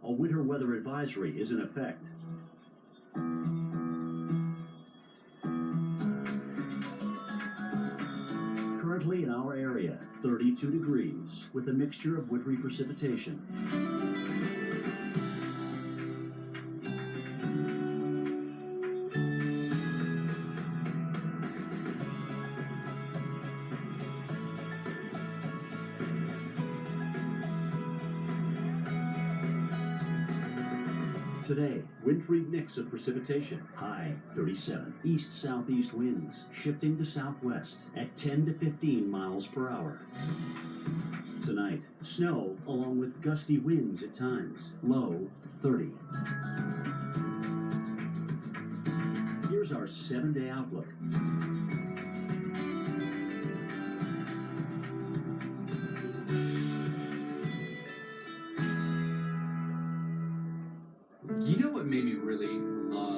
A winter weather advisory is in effect. Currently in our area, 32 degrees with a mixture of wintry precipitation. Today, wintry mix of precipitation, high 37. East-southeast winds shifting to southwest at 10 to 15 miles per hour. Tonight, snow along with gusty winds at times, low 30. Here's our 7-day outlook. You know what made me really love